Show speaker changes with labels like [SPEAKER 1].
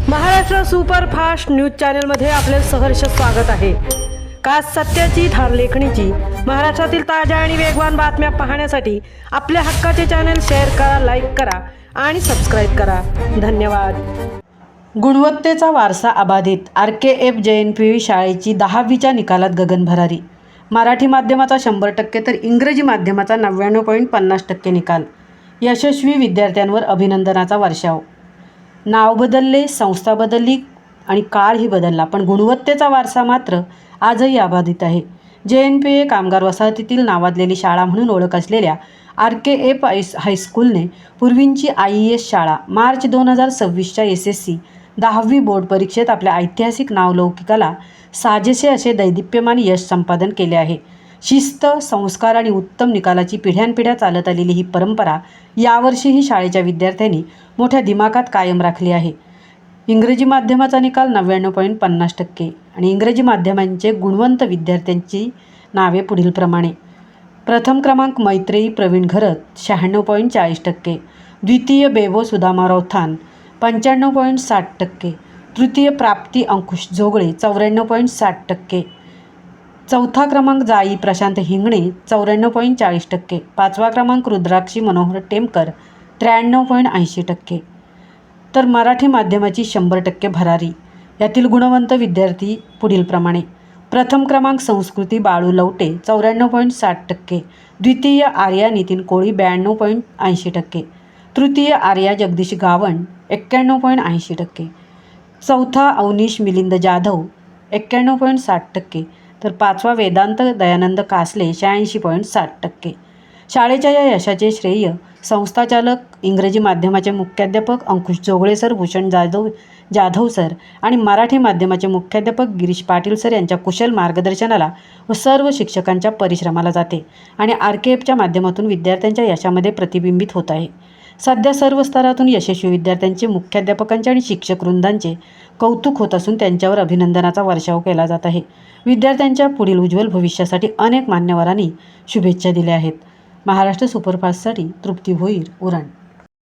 [SPEAKER 1] Maharashtra superfast news चॅनलमध्ये आपले सहर्ष स्वागत आहे। खास सत्याची धार लेखणीची महाराष्ट्रातील ताज्या आणि वेगवान बातम्या पाहण्यासाठी आपल्या हक्काचे चॅनल शेअर करा, लाईक करा आणि सबस्क्राईब करा। धन्यवाद। गुणवत्तेचा वारसा अबाधित RKF JNPV शाळेची 10वीच्या निकालात गगन भरारी। मराठी माध्यमाचा 100% तर इंग्रजी माध्यमाचा 99.50% निकाल। यशस्वी विद्यार्थ्यांवर अभिनंदनाचा वर्षाव। नाव बदलले, संस्था बदलली आणि काळही बदलला, पण गुणवत्तेचा वारसा मात्र आजही अबाधित आहे। JNPA कामगार वसाहतीतील नावाजलेली शाळा म्हणून ओळख असलेल्या RKF हायस्कूलने पूर्वींची IES शाळा मार्च 2026च्या SSC 10वी बोर्ड परीक्षेत आपल्या ऐतिहासिक नावलौकिकाला साजेसे असे दैदिप्यमान यश संपादन केले आहे। शिस्त, संस्कार आणि उत्तम निकालाची पिढ्यानपिढ्या चालत आलेली ही परंपरा यावर्षीही शाळेच्या विद्यार्थ्यांनी मोठ्या दिमाखात कायम राखली आहे। इंग्रजी माध्यमाचा निकाल 99.50% आणि इंग्रजी माध्यमांचे गुणवंत विद्यार्थ्यांची नावे पुढीलप्रमाणे। प्रथम क्रमांक मैत्रेयी प्रवीण घरत 96.40%, द्वितीय बेबो सुदामाराव थान 95.60%, तृतीय प्राप्ती अंकुश जोगळे 94.60%, चौथा क्रमांक जाई प्रशांत हिंगणे 94.40%, पाचवा क्रमांक रुद्राक्षी मनोहर टेमकर 93.80%। तर मराठी माध्यमाची 100% भरारी। यातील गुणवंत विद्यार्थी पुढीलप्रमाणे। प्रथम क्रमांक संस्कृती बाळू लवटे 94.60%, द्वितीय आर्या नितीन कोळी 92.80%, तृतीय आर्या जगदीश गावण 91.80%, चौथा अवनीश मिलिंद जाधव 91.60%, तर पाचवा वेदांत दयानंद कासले 86.60%। शाळेच्या या यशाचे श्रेय संस्थाचालक, इंग्रजी माध्यमाचे मुख्याध्यापक अंकुश जोगळे सर, भूषण जाधव सर आणि मराठी माध्यमाचे मुख्याध्यापक गिरीश पाटील सर यांच्या कुशल मार्गदर्शनाला व सर्व शिक्षकांच्या परिश्रमाला जाते आणि RKFच्या माध्यमातून विद्यार्थ्यांच्या यशामध्ये प्रतिबिंबित होत आहे। सध्या सर्व स्तरातून यशस्वी विद्यार्थ्यांचे, मुख्याध्यापकांचे आणि शिक्षक वृंदांचे कौतुक होत असून त्यांच्यावर अभिनंदनाचा वर्षाव केला जात आहे। विद्यार्थ्यांच्या पुढील उज्ज्वल भविष्यासाठी अनेक मान्यवरांनी शुभेच्छा दिल्या आहेत। महाराष्ट्र सुपरफास्टसाठी तृप्ती भोईर, उरण।